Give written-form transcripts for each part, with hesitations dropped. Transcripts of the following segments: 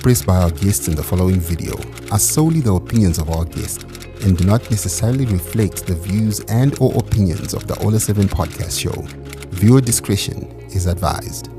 expressed by our guests in the following video are solely the opinions of our guests and do not necessarily reflect the views and or opinions of the Ola 7 podcast show. Viewer discretion is advised.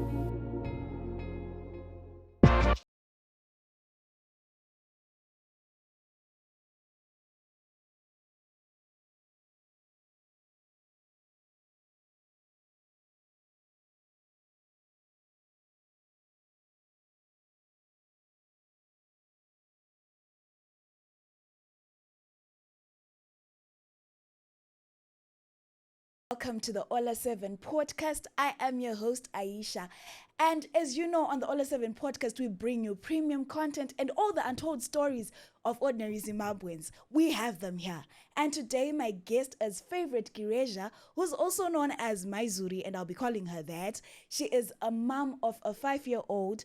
Welcome to the Ola 7 podcast. I am your host, Aisha. And as you know, on the Ola 7 podcast, we bring you premium content and all the untold stories of ordinary Zimbabweans. We have them here. And today, my guest is Favorite Gireja, who's also known as Mai Zuri, and I'll be calling her that. She is a mom of a 5-year-old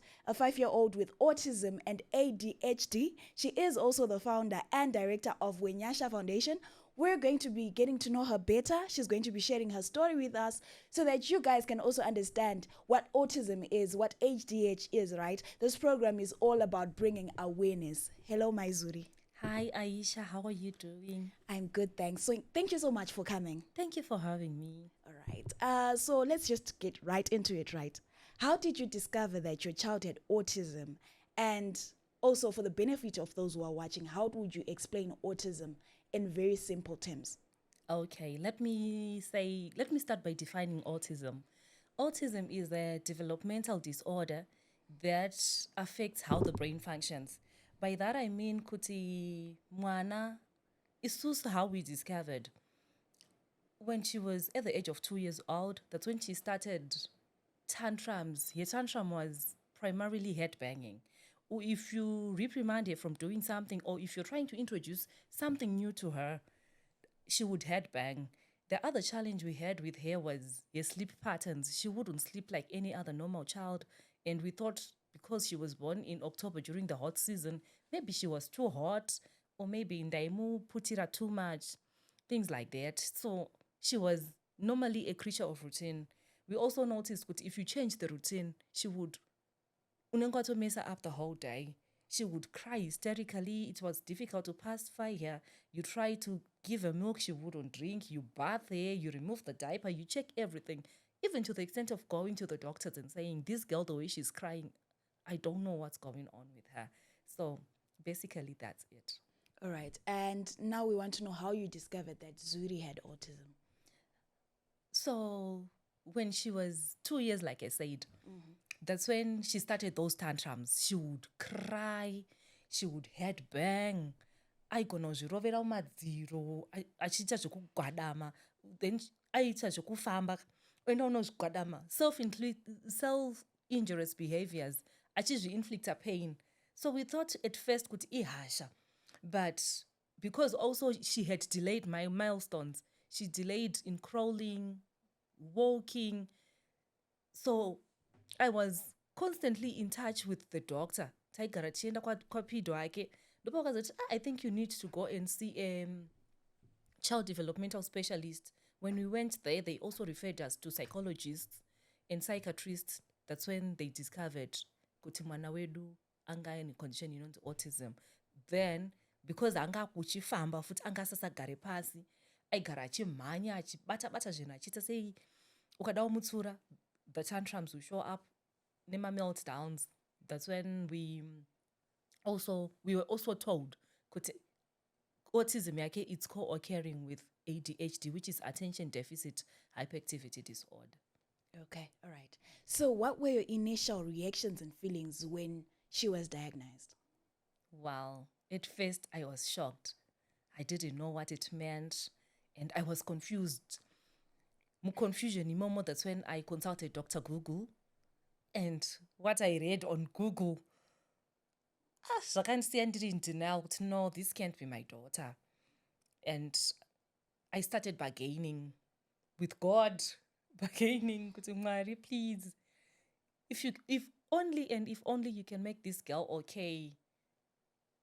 with autism and ADHD. She is also the founder and director of Wenyasha Foundation. We're going to be getting to know her better. She's going to be sharing her story with us so that you guys can also understand what autism is, what ADHD is, right? This program is all about bringing awareness. Hello, Mai Zuri. Hi, Aisha. How are you doing? I'm good, thanks. So thank you so much for coming. Thank you for having me. All right. So let's just get right into it, right? How did you discover that your child had autism? And also, for the benefit of those who are watching, how would you explain autism in very simple terms? Okay, let me start by defining autism. Autism is a developmental disorder that affects how the brain functions. By that I mean kuti mwana is just how we discovered. When she was at the age of 2 years old, that's when she started tantrums. Her tantrum was primarily head banging. Or if you reprimand her from doing something, or if you're trying to introduce something new to her, she would headbang. The other challenge we had with her was her sleep patterns. She wouldn't sleep like any other normal child. And we thought because she was born in October during the hot season, maybe she was too hot, or maybe in Daimu putira too much, things like that. So she was normally a creature of routine. We also noticed that if you change the routine, she would unengwato mess her up the whole day. She would cry hysterically. It was difficult to pacify her. You try to give her milk, she wouldn't drink. You bath her, you remove the diaper, you check everything, even to the extent of going to the doctors and saying, this girl, the way she's crying, I don't know what's going on with her. So basically, that's it. All right. And now we want to know how you discovered that Zuri had autism. So when she was 2 years, like I said, that's when she started those tantrums. She would cry, she would headbang. Aigonozvirovera mumadziro, achiita zvekugwadama, then aiita zvekufamba, oenda unozvigwadama. Self-injurious behaviors, achizvi-inflicta pain. So we thought at first kuti ihasha, but because also she had delayed my milestones, she delayed in crawling, walking. So I was constantly in touch with the doctor. Taigara tichienda kwapido ake. I think you need to go and see a child developmental specialist. When we went there, they also referred us to psychologists and psychiatrists. That's when they discovered kuti mwana wedu anga in condition inonzi autism. Then, because anga kuchifamba futi anga sasagare pasi, aigara achimhanya achibata-bata zvinhu achiita sei ukadawo mutsura, the tantrums will show up, nema meltdowns. That's when we were also told that autism yake it's co-occurring with ADHD, which is attention deficit hyperactivity disorder. Okay, all right. So what were your initial reactions and feelings when she was diagnosed? Well, at first I was shocked. I didn't know what it meant, and I was confused. Confusion imomo, that's when I consulted Dr. Google, and what I read on Google, zvakandisiya ndiri in denial kuti no, this can't be my daughter. And I started bargaining with God, bargaining kuti Mwari, please, if only you can make this girl okay,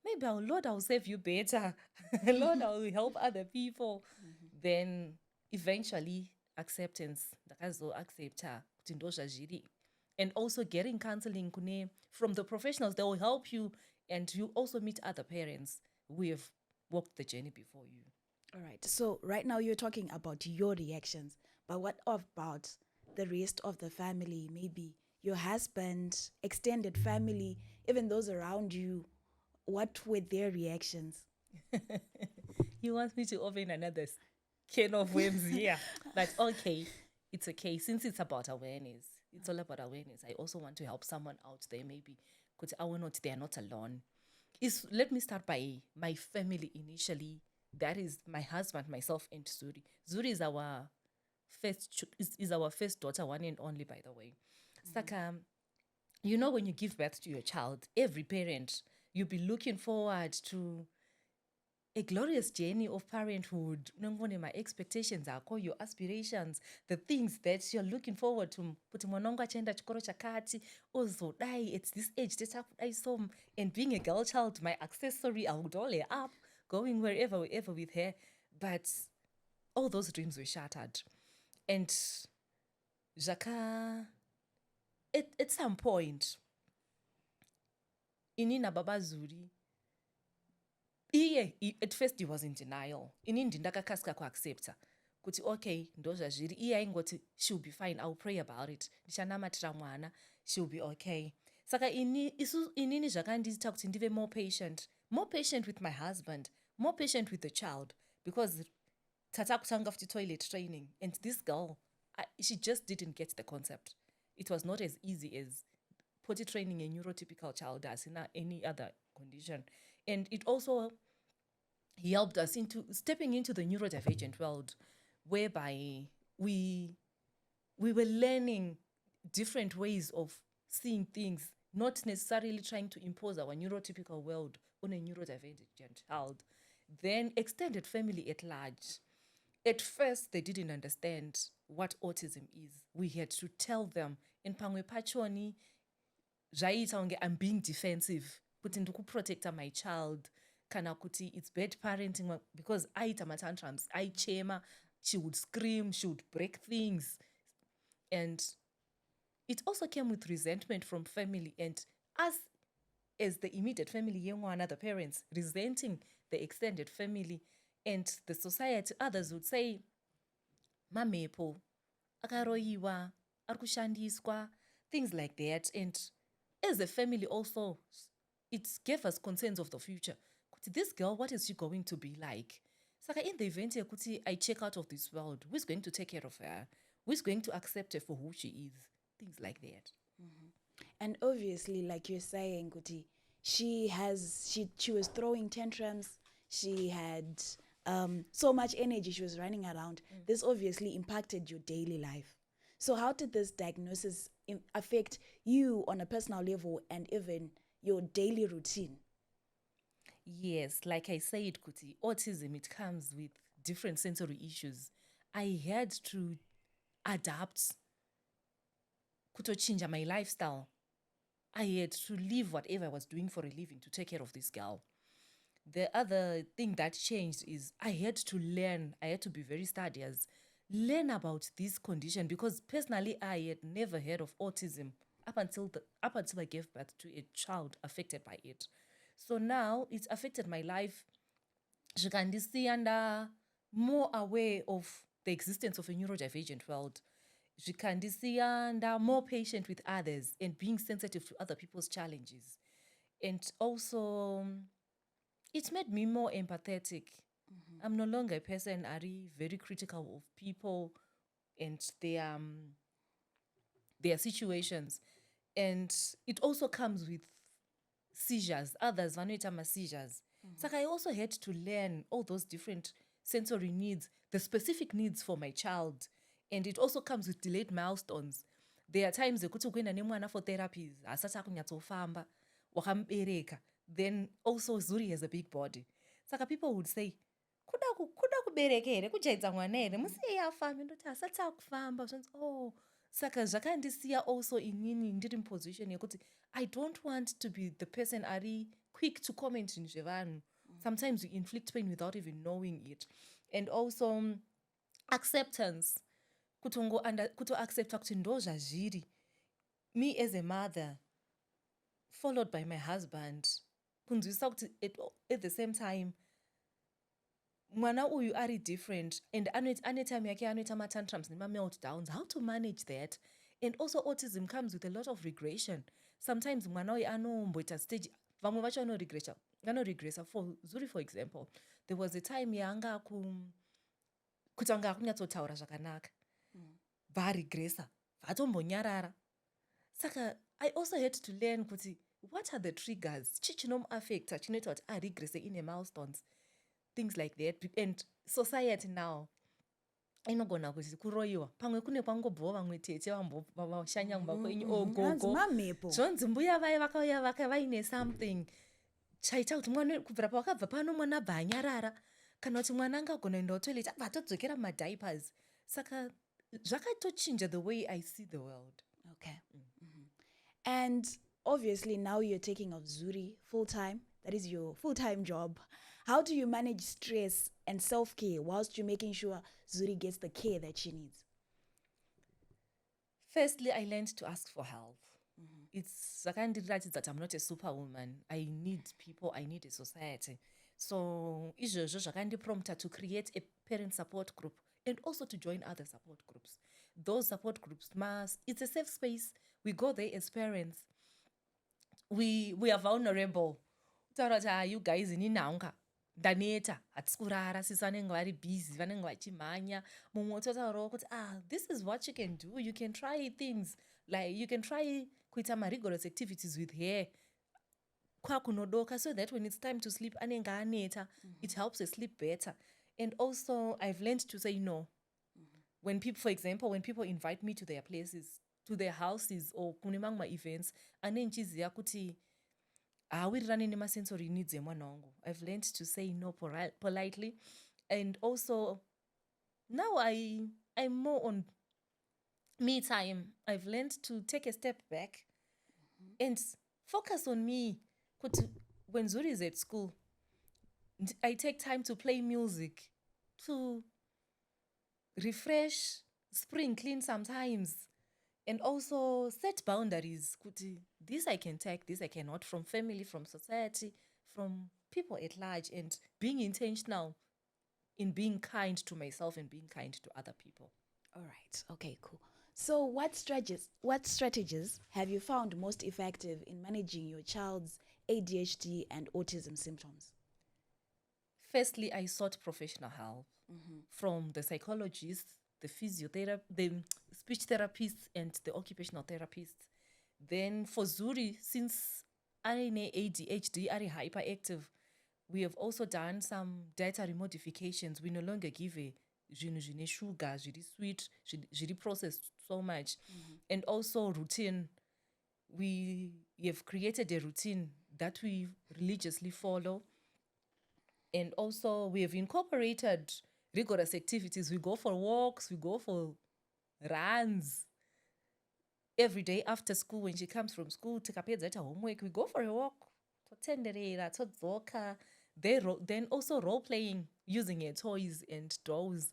maybe Lord, I'll save you better. Lord, I'll help other people. Then eventually acceptance, ndakazoaccepta kuti ndozvazviri. And also getting counseling from the professionals, they will help you, and you also meet other parents who have walked the journey before you. All right. So right now you're talking about your reactions, but what about the rest of the family? Maybe your husband, extended family, even those around you. What were their reactions? You want me to open another can of worms here? But okay, it's okay. Since it's about awareness, it's all about awareness. I also want to help someone out there, maybe, because they are not alone. Let me start by my family initially. That is my husband, myself, and Zuri. Zuri is our is our first daughter, one and only, by the way. Saka, when you give birth to your child, every parent, you'll be looking forward to a glorious journey of parenthood. My expectations are called your aspirations, the things that you're looking forward to. Kuti mwana wangu achaenda chikoro chakati, ozodai at this age, tetakudai so, and being a girl child, my accessory, I would all up, going wherever with her. But all those dreams were shattered. And Jaka, at some point, inina Baba Zuri, at first he was in denial. Inini ndakakaska kuaccepta. Kuti okay, ndoza zviri. Iye aingoti she'll be fine. I'll pray about it. Ndichanamatirira mwana. She'll be okay. Saka inini zvakandiita kuti ndive more patient with my husband, more patient with the child, because tata kutanga futi toilet training, and this girl, she just didn't get the concept. It was not as easy as potty training a neurotypical child does in any other condition. And it also helped us into stepping into the neurodivergent world, whereby we were learning different ways of seeing things, not necessarily trying to impose our neurotypical world on a neurodivergent child. Then extended family at large. At first, they didn't understand what autism is. We had to tell them, in pangwe pachoni, I'm being defensive, kuti ndikuprotecta my child, kana kuti it's bad parenting, because aita matantrums, chema, she would scream, she would break things. And it also came with resentment from family, and us as the immediate family, one other parents, resenting the extended family and the society. Others would say, mamepo, akaroiwa, arkushandiswa, things like that. And as a family also, it gave us concerns of the future. This girl, what is she going to be like? Saka in the event I check out of this world, who's going to take care of her? Who's going to accept her for who she is? Things like that. Mm-hmm. And obviously, like you're saying, Kuti, she was throwing tantrums. She had so much energy. She was running around. This obviously impacted your daily life. So how did this diagnosis affect you on a personal level and even your daily routine? Yes, like I said, Kuti, autism, it comes with different sensory issues. I had to adapt, kutochinja my lifestyle. I had to leave whatever I was doing for a living to take care of this girl. The other thing that changed is I had to learn. I had to be very studious, learn about this condition, because personally I had never heard of autism up until I gave birth to a child affected by it. So now it's affected my life. And more aware of the existence of a neurodivergent world. And more patient with others and being sensitive to other people's challenges. And also, it made me more empathetic. Mm-hmm. I'm no longer a person very critical of people and their situations. And it also comes with seizures. Others vanoita seizures. So I also had to learn all those different sensory needs, the specific needs for my child. And it also comes with delayed milestones. There are times ekuti ukuenda nemwana for therapies, asati akunyatsofamba, wakamubereka. Then also Zuri has a big body. Saka people would say, kuda kubereka here, kujaidza mwana here, musiye afambe, ndoti asati akufamba. Oh, saka zvakandisiya also inini ndiri position yekuti I don't want to be the person quick to comment in zvevanhu. Sometimes you inflict pain without even knowing it. And also acceptance. Kuto accepta kuti ndo zvazviri. me as a mother, followed by my husband, kunzwisa kuti at the same time, mwana uyu ari different and ane time yake anoita matantrums nema-meltdowns, how to manage that. And also autism comes with a lot of regression. Sometimes mwana uyu anomboita stage, vamwe vacho anoregressa. For Zuri, for example, there was a time yaanga kutanga akunyatsotaura zvakanaka, varegressa, vatombonyarara. Saka I also had to learn kuti what are the triggers chichinomuaffecta chinoita kuti aregresse ine milestones, things like that. And society now inogona kuti kuroyiwa pamwe kune kwangobvawo vamwe tete vashanya mumba kwenyu ogogo zvonzi mbuya vai vakauya vaine something chaita kuti mwana kubvira pavakabva pano mwana abva anyarara, kana kuti mwana angagona endawo toilet abva atodzokera madiapers. Saka zvakatochinja the way I see the world. Okay. And obviously now you're taking of Zuri full-time. That is your full-time job. How do you manage stress and self-care whilst you're making sure Zuri gets the care that she needs? Firstly, I learned to ask for help. It's that I'm not a superwoman. I need people, I need a society. So izvozvo zvakandiprompta to create a parent support group and also to join other support groups. Those support groups it's a safe space. We go there as parents. We are vulnerable. You guys ininaunga ndaneta hatisi kurara, sisi vanenge vari busy, vanenge vachimhanya. Mumwe totaurawo kuti this is what you can do. You can try things like you can try kuita rigorous activities with her kwakunodoka, so that when it's time to sleep anenge aneta, it helps her sleep better. And also I've learned to say no. When people, for example, when people invite me to their places, to their houses or kune mamwe events, anenchiziya kuti awirirani nemasensory needs emwana wangu. I've learned to say no politely. And also now I'm more on me time. I've learned to take a step back and focus on me. When Zuri is at school, I take time to play music, to refresh, spring clean sometimes, and also set boundaries. This I can take, this I cannot, from family, from society, from people at large, and being intentional in being kind to myself and being kind to other people. All right. Okay, cool. So what strategies have you found most effective in managing your child's ADHD and autism symptoms? Firstly, I sought professional help from the psychologists, the physiotherapist, the speech therapists, and the occupational therapists. Then for Zuri, since RNA ADHD are hyperactive, we have also done some dietary modifications. We no longer give a sugar, sweet, processed so much. And also routine. We have created a routine that we religiously follow. And also we have incorporated rigorous activities. We go for walks, we go for runs. Every day after school, when she comes from school, tikapedza homework, we go for a walk. Then also role playing using her toys and dolls.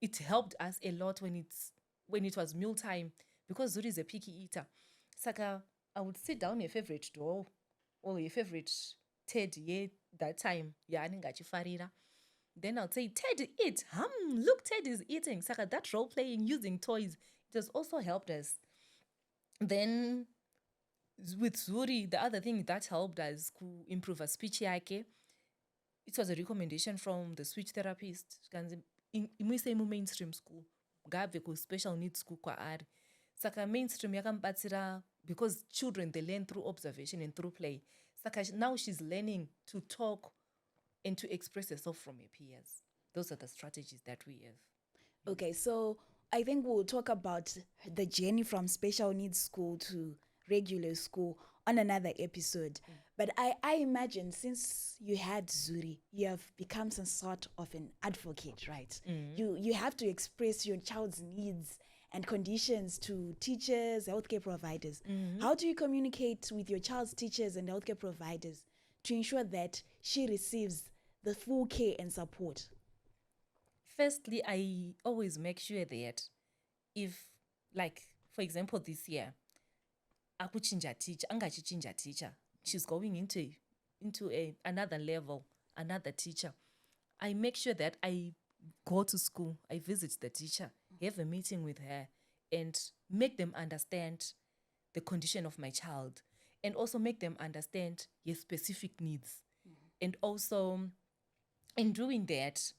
It helped us a lot when it was meal time, because Zuri is a picky eater. Saka, I would sit down a favorite doll or a favorite Teddy that time. Then I'll say, Ted, eat. Look, Ted is eating. Saka, that role playing using toys, it has also helped us. Then with Zuri, the other thing that helped us to improve her speech yake, it was a recommendation from the speech therapist. In mainstream school, gave special needs school kwa ari. Saka mainstream yakambatsira because children, they learn through observation and through play. Saka now she's learning to talk and to express herself from her peers. Those are the strategies that we have. Okay, so I think we'll talk about the journey from special needs school to regular school on another episode. But I imagine since you had Zuri, you have become some sort of an advocate, right? You have to express your child's needs and conditions to teachers, healthcare providers. How do you communicate with your child's teachers and healthcare providers to ensure that she receives the full care and support? Firstly, I always make sure that if, like, for example, this year, akuchinja teacher, angachichinja teacher. She's going into another level, another teacher. I make sure that I go to school, I visit the teacher, have a meeting with her, and make them understand the condition of my child, and also make them understand your specific needs. And also, in doing that,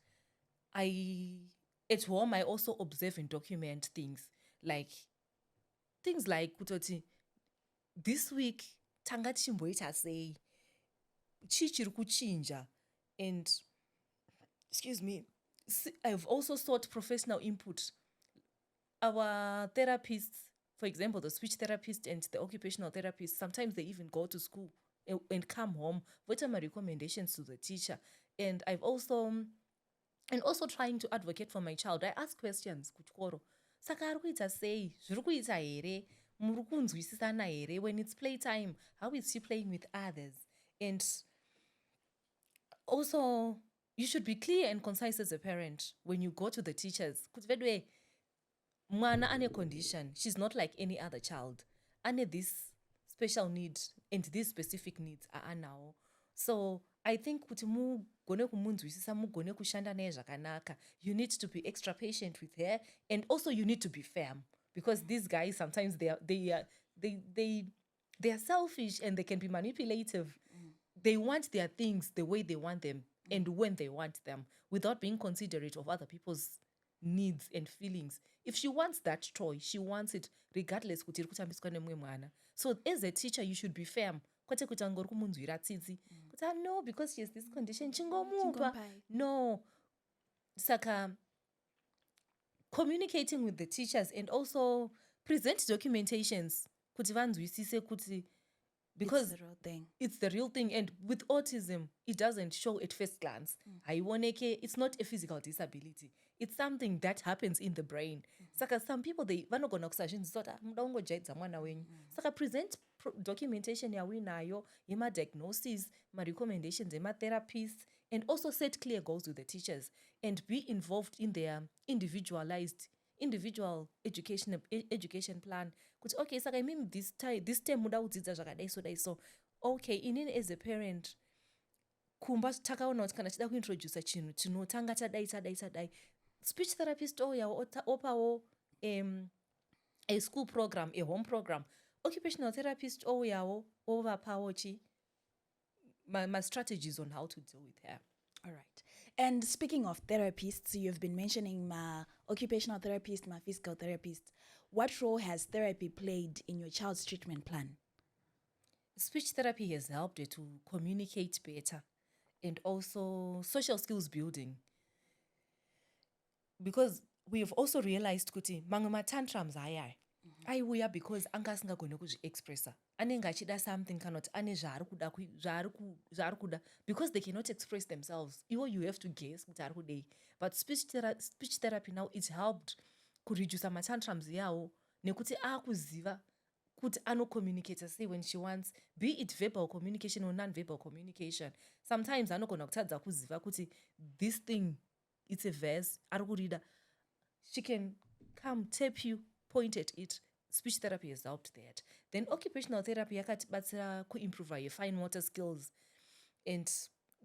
at home, I also observe and document things like kutoti, this week tanga chimboita sei chichiri kuchinja. And excuse me, I've also sought professional input. Our therapists, for example, the speech therapist and the occupational therapist, sometimes they even go to school and come home with my recommendations to the teacher. And also trying to advocate for my child. I ask questions kuchikoro. Saka ari kuita sei? Zviri kuita here? Muri kunzwisisana here? When it's playtime, how is she playing with others? And also, you should be clear and concise as a parent when you go to the teachers. Kuti vedwe, mwana ane condition. She's not like any other child. Ane this special need and these specific needs are now. So I think kuti mugone kumunzwisisa, mugone kushanda naye zvakanaka. You need to be extra patient with her, and also you need to be firm, because these guys sometimes they are selfish and they can be manipulative. They want their things the way they want them and when they want them, without being considerate of other people's needs and feelings. If she wants that toy, she wants it regardless kuti iri kutambiswa nemumwe mwana. So as a teacher, you should be firm. Kwete kuti angori kumunzwira tsitsi. Kuti no, because she has this condition, chingomupa. No. Saka, communicating with the teachers and also present documentations. Kuti vanzwisise kuti, because it's the real thing. It's the real thing. And with autism, it doesn't show at first glance. It's not a physical disability. It's something that happens in the brain. Saka some people, they vanogona kusazvinzisota muda ungojaidza mwana wenyu. Saka present documentation yawinayo, yema diagnosis, ma recommendations, yema therapists, and also set clear goals with the teachers and be involved in their individual education plan. Kuti okay, saka I mean this time muda udzidza zvakadai so. Okay, inini as a parent, kumba takaona kuti kana chida kuintroduce chinhu chinotanga tadai. Speech therapist oyawo opawo a school program, a home program. Occupational therapist oyawo ovapawo my strategies on how to deal with her. All right. And speaking of therapists, you've been mentioning my occupational therapist, my physical therapist. What role has therapy played in your child's treatment plan? Speech therapy has helped her to communicate better, and also social skills building. Because we have also realized kuti mamwe tantrums aiuya because anga asingagone kuzviexpressa. Anenge achida something cannot ane zvaari kuda because they cannot express themselves. You have to guess kuti ari kudei. But speech therapy now, it's helped kureduce tantrums yawo nekuti akuziva kuti communicate sei when she wants, be it verbal communication or non-verbal communication. Sometimes anogona kutadza kuziva kuti this thing, it's a verse, ari kurida. She can come, tap you, point at it. Speech therapy has helped that. Then occupational therapy yakatibatsira kuimprove your fine motor skills, and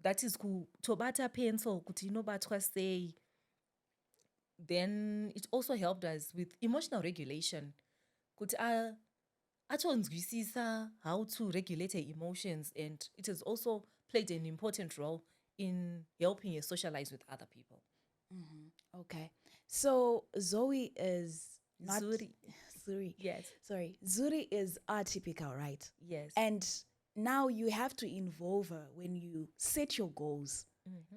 that is kutobata pencil kuti inobatwa sei. Then it also helped us with emotional regulation, kuti atonzwisisa how to regulate her emotions, and it has also played an important role in helping her socialize with other people. Okay. So Zoe is not Zuri. Zuri. Yes. Sorry. Zuri is atypical, right? Yes. And now you have to involve her when you set your goals,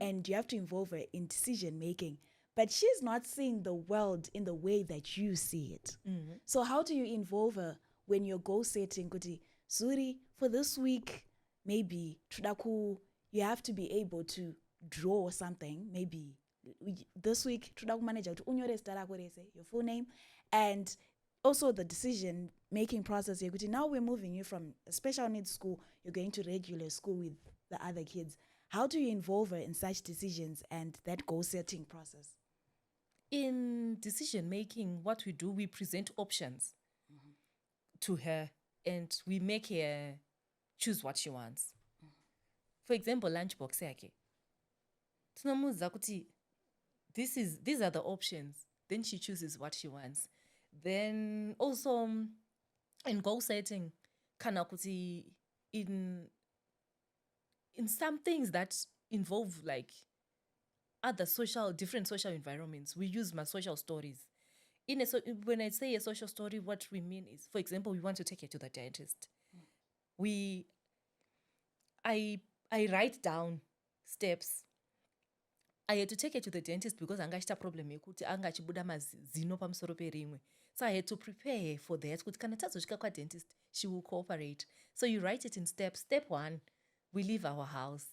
and you have to involve her in decision making. But she's not seeing the world in the way that you see it. So how do you involve her when you're goal setting? Kuti Zuri, for this week, maybe Trudaku, you have to be able to draw something. Maybe this week, Trudaku manager to your full name, and also the decision making process. Now we're moving you from a special needs school, you're going to regular school with the other kids. How do you involve her in such decisions and that goal setting process? In decision making, what we do, we present options to her and we make her choose what she wants. For example, lunchbox yake. Tinomuudza kuti these are the options. Then she chooses what she wants. Then also in goal setting, kana kuti in some things that involve like other different social environments, we use my social stories. When I say a social story, what we mean is, for example, we want to take her to the dentist. I write down steps. I had to take her to the dentist because anga achita problem yekuti anga achibuda mazino pamusoro perimwe. So I had to prepare her for that. Kuti kana tazosvika kwa-dentist, she will cooperate. So you write it in steps. Step 1, we leave our house.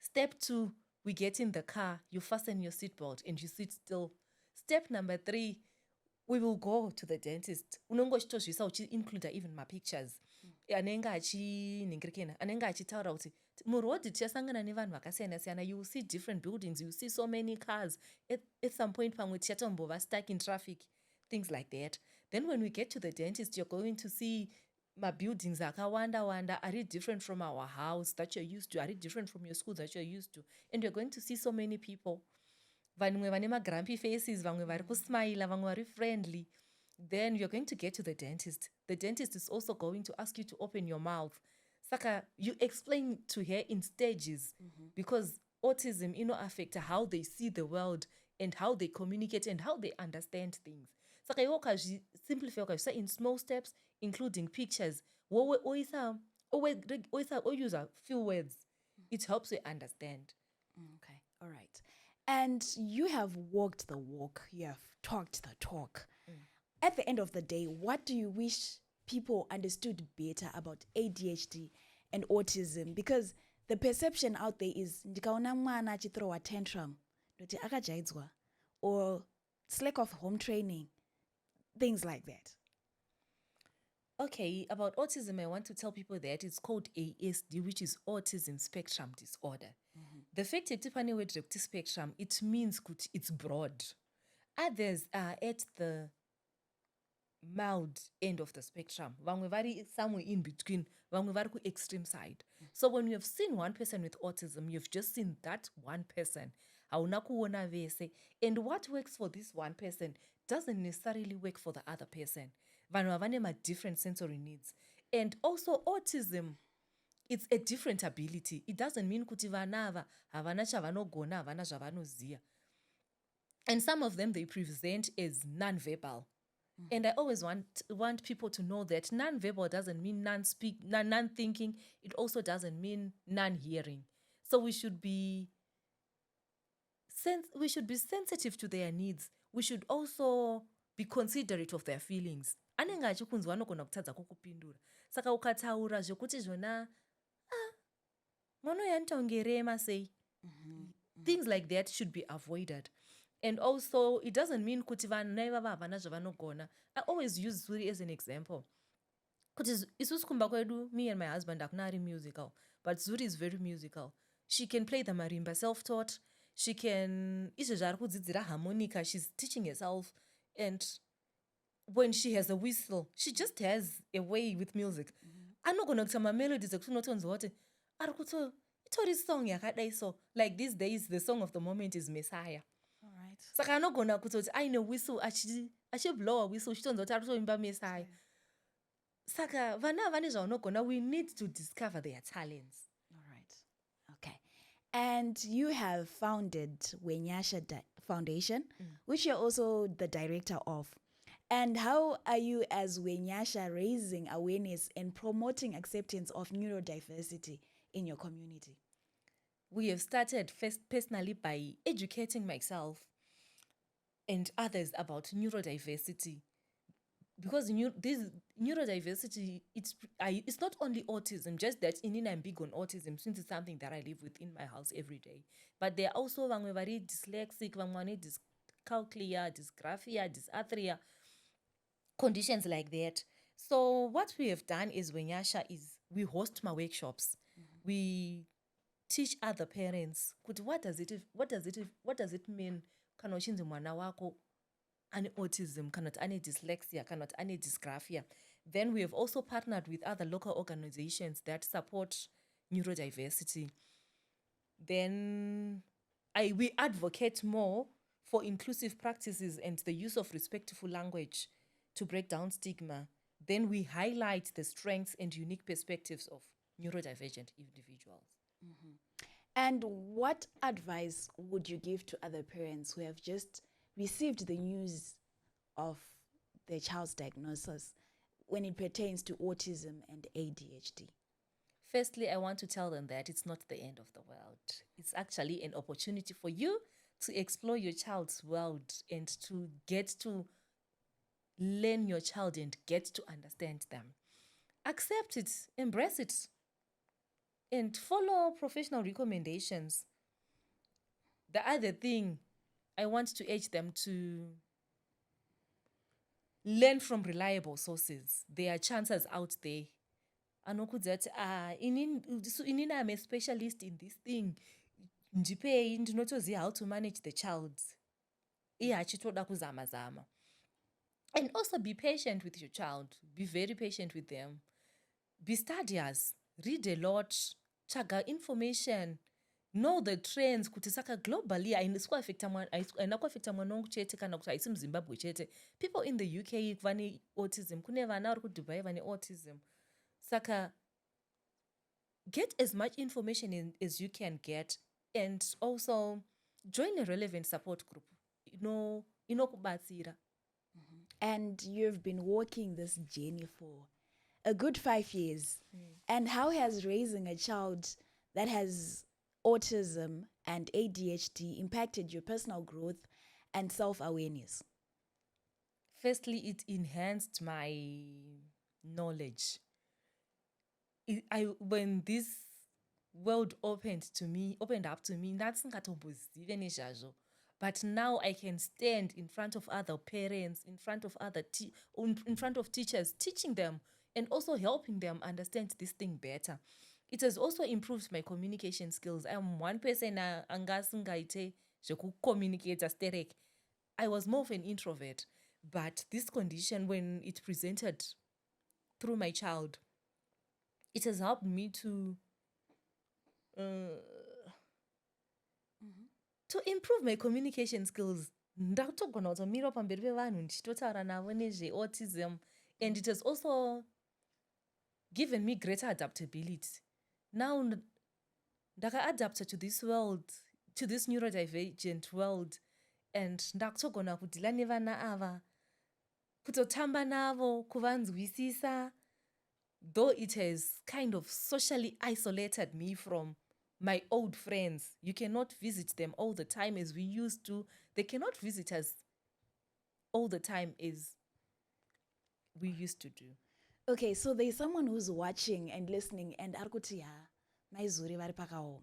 Step 2, we get in the car, you fasten your seatbelt and you sit still. Step number 3, we will go to the dentist. Unongochitozvisa uchi-include even my pictures. Anenge achiningirikena, anenge achitaura kuti murodhi tichasangana nevanhu vakasiyana-siyana. You will see different buildings, you will see so many cars. At some point pamwe tichatombova stuck in traffic, things like that. Then when we get to the dentist, you're going to see my buildings akawanda. Are it different from our house that you're used to? Are it different from your school that you're used to? And you're going to see so many people. Vamwe vane magrumpy faces, vamwe vari kusmile, vamwe vari friendly. Then you're going to get to the dentist. The dentist is also going to ask you to open your mouth. Saka, you explain to her in stages, because autism, affects how they see the world and how they communicate and how they understand things. Saka, you simplify in small steps, including pictures. Or use a few words. It helps you understand. Okay, all right. And you have walked the walk, you have talked the talk. At the end of the day, what do you wish people understood better about ADHD and autism? Because the perception out there is ndikaona mwana achithrow a tantrum, ndoti akajaidzwa, or it's lack of home training, things like that. Okay, about autism, I want to tell people that it's called ASD, which is autism spectrum disorder. The fact that tipani word spectrum, it means it's broad. Others are at the mild end of the spectrum. Vamwe vari somewhere in between. Vamwe vari ku extreme side. So when you have seen one person with autism, you've just seen that one person. Hauna kuona vese. And what works for this one person doesn't necessarily work for the other person. Vanhu havane ma different sensory needs. And also autism, it's a different ability. It doesn't mean kuti vanava havana chavanogona, havana zvavanoziya. And some of them, they present as non-verbal. And I always want people to know that non-verbal doesn't mean non-thinking. It also doesn't mean non-hearing. So we should be sensitive to their needs. We should also be considerate of their feelings. Anenge achikunzwa anogona kutadza kukupindura. Saka ukataura zvekuti zvona mwana yantongerema sei. Things like that should be avoided. And also, it doesn't mean kuti vaneva havana zvavanogona. I always use Zuri as an example. Kuti isusu kumba kwedu, me and my husband akuna ari musical, but Zuri is very musical. She can play the marimba self-taught. She can kudzidzira harmonica. She's teaching herself. And when she has a whistle, she just has a way with music. Anogona kuita mamelodies ekunotonzwa kuti ari kuto itori song yakadai so. Like these days, the song of the moment is Messiah. All right. Saka anogona kutoti aine whistle achiblowa whistle chitonzwa kuti ari kutoimba Messiah. Saka vana vane zvavanogona, we need to discover their talents. All right. Okay. And you have founded Wenyasha Foundation, which you're also the director of. And how are you as Wenyasha raising awareness and promoting acceptance of neurodiversity in your community? We have started personally by educating myself and others about neurodiversity. Because this neurodiversity, it's not only autism, just that I'm big on autism since it's something that I live with in my house every day. But there are also vamwe vari dyslexic, vamwe vane dyscalculia, dysgraphia, dysarthria, conditions like that. So what we have done is Wenyasha is we host my workshops. We teach other parents what does it mean kana uchinzi mwana wako ane autism, kana kuti ane dyslexia, kana kuti ane dysgraphia. Then we have also partnered with other local organizations that support neurodiversity. Then we advocate more for inclusive practices and the use of respectful language to break down stigma. Then we highlight the strengths and unique perspectives of neurodivergent individuals. And what advice would you give to other parents who have just received the news of their child's diagnosis when it pertains to autism and ADHD? Firstly, I want to tell them that it's not the end of the world. It's actually an opportunity for you to explore your child's world and to get to learn your child and get to understand them. Accept it, embrace it, and follow professional recommendations. The other thing, I want to urge them to learn from reliable sources. There are chances out there. Anokudza kuti inini I'm a specialist in this thing. Ndipei ndinotoziva how to manage the child. Iye achitoda kuzama. And also be patient with your child. Be very patient with them. Be studious. Read a lot. Chaga information. Know the trends. Kuti saka globally ainakuaffecta mwana wangu chete kana kuti haisi muZimbabwe chete. People in the UK vane autism. Kune vana vari kuDubai vane autism. Saka get as much information as you can get, and also join a relevant support group. Inokubatsira. And you've been walking this journey for a good 5 years. And how has raising a child that has autism and ADHD impacted your personal growth and self-awareness? Firstly, it enhanced my knowledge. When this world opened up to me, ndasingatombozive nezvazvo. But now I can stand in front of other parents, in front of in front of teachers, teaching them and also helping them understand this thing better. It has also improved my communication skills. I'm one person angasingaite communicate sterek. I was more of an introvert, but this condition, when it presented through my child, it has helped me to improve my communication skills. Ndakutogona kutomira pamberi pevanhu ndichitotaura navo nezveautism, and it has also given me greater adaptability. Now ndaka-adapta to this world, to this neurodivergent world, and ndakutogona kudhila nevana ava, kutotamba navo, kuvanzwisisa, though it has kind of socially isolated me from my old friends. You cannot visit them all the time as we used to. They cannot visit us all the time as we used to do. Okay, so there's someone who's watching and listening and arikuti Mai Zuri vari pakaoma.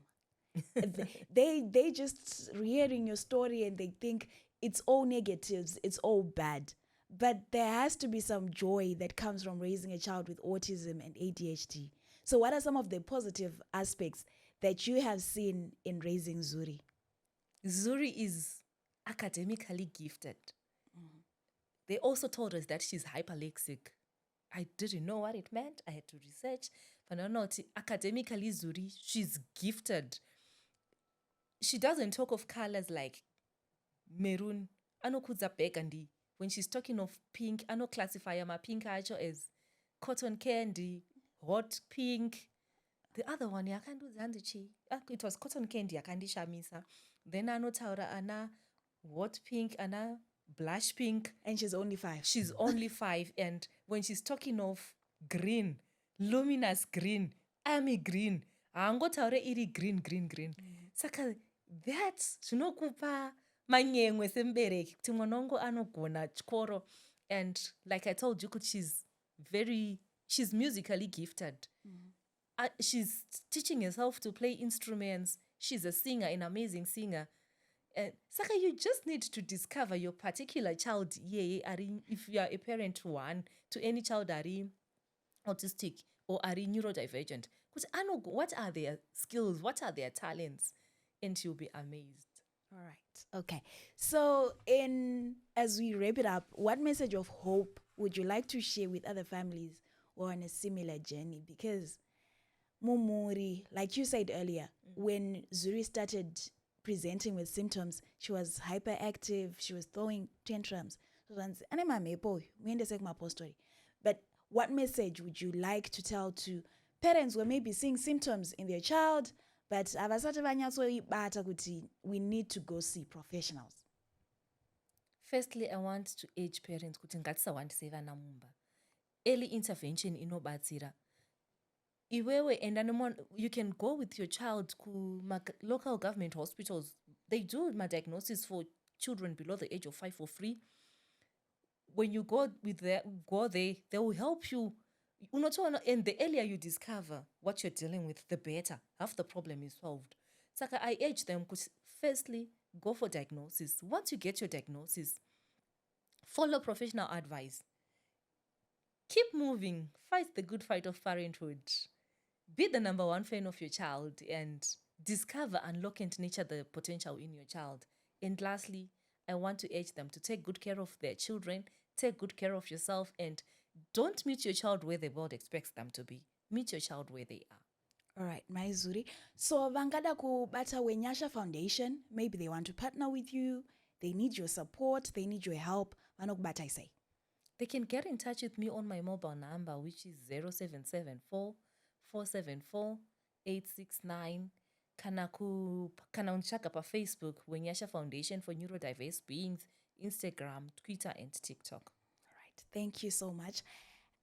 They just hearing your story and they think it's all negatives, it's all bad. But there has to be some joy that comes from raising a child with autism and ADHD. So what are some of the positive aspects that you have seen in raising Zuri? Zuri is academically gifted. They also told us that she's hyperlexic. I didn't know what it meant. I had to research. But I know academically Zuri, she's gifted. She doesn't talk of colors like maroon. Anokudza burgundy. When she's talking of pink, I know classify my pink acho as cotton candy, hot pink. The other one, it was cotton candy, shamisa. Then I know taura ana hot pink, ana blush pink. And she's only 5. She's only 5. And when she's talking of green, luminous green, army green, ango taura iri green. Saka that's zvinokupa manyemwe sembereki kuti mwana wangu anogona chikoro. And like I told you, she's musically gifted. She's teaching herself to play instruments. She's a singer, an amazing singer. Saka, you just need to discover your particular child. If you are a parent to any child ari autistic or ari neurodivergent, what are their skills? What are their talents? And you'll be amazed. All right. Okay. So as we wrap it up, what message of hope would you like to share with other families who are on a similar journey? Because Mumuri, like you said earlier, when Zuri started presenting with symptoms, she was hyperactive, she was throwing tantrums. But what message would you like to tell to parents who are maybe seeing symptoms in their child, but we need to go see professionals? Firstly, I want to urge parents kuti ngatisawandise vana mumba. Early intervention inobatsira. Iwewe and you can go with your child to local government hospitals. They do my diagnosis for children below the age of 5 for free. When you go there, they will help you. And the earlier you discover what you're dealing with, the better. Half the problem is solved. So I urge them, firstly, go for diagnosis. Once you get your diagnosis, follow professional advice. Keep moving. Fight the good fight of parenthood. Be the number one fan of your child and discover, unlock, and nurture the potential in your child. And lastly, I want to urge them to take good care of their children, take good care of yourself, and don't meet your child where the world expects them to be. Meet your child where they are. All right, Mai Zuri. So vangada kubata Wenyasha Foundation, maybe they want to partner with you, they need your support, they need your help. Vanokubata I say. They can get in touch with me on my mobile number, which is 0774 474 869. Kana unchaka pa Facebook, Wenyasha Foundation for Neurodiverse Beings, Instagram, Twitter, and TikTok. All right, thank you so much.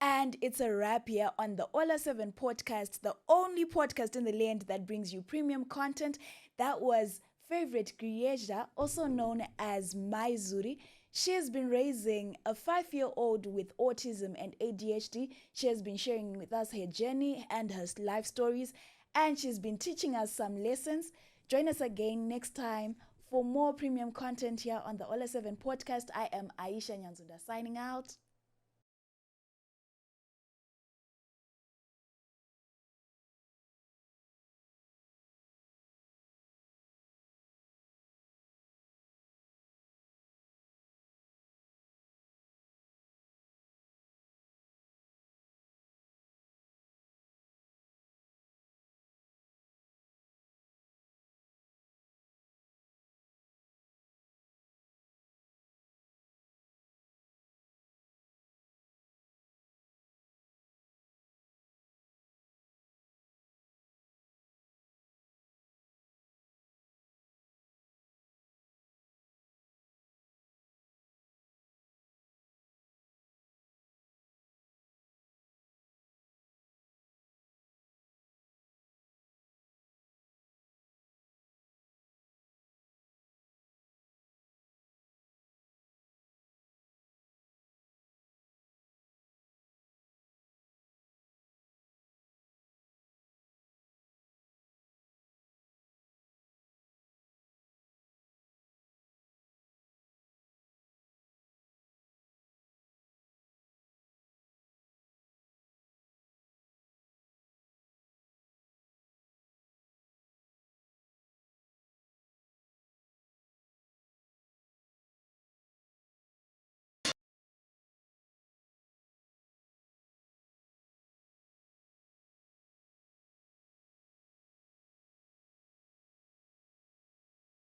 And it's a wrap here on the Ola 7 podcast, the only podcast in the land that brings you premium content. That was favorite creator, also known as Mai Zuri. She has been raising a 5-year-old with autism and ADHD. She has been sharing with us her journey and her life stories, and she's been teaching us some lessons. Join us again next time for more premium content here on the Ola 7 podcast. I am Aisha Nyanzunda signing out.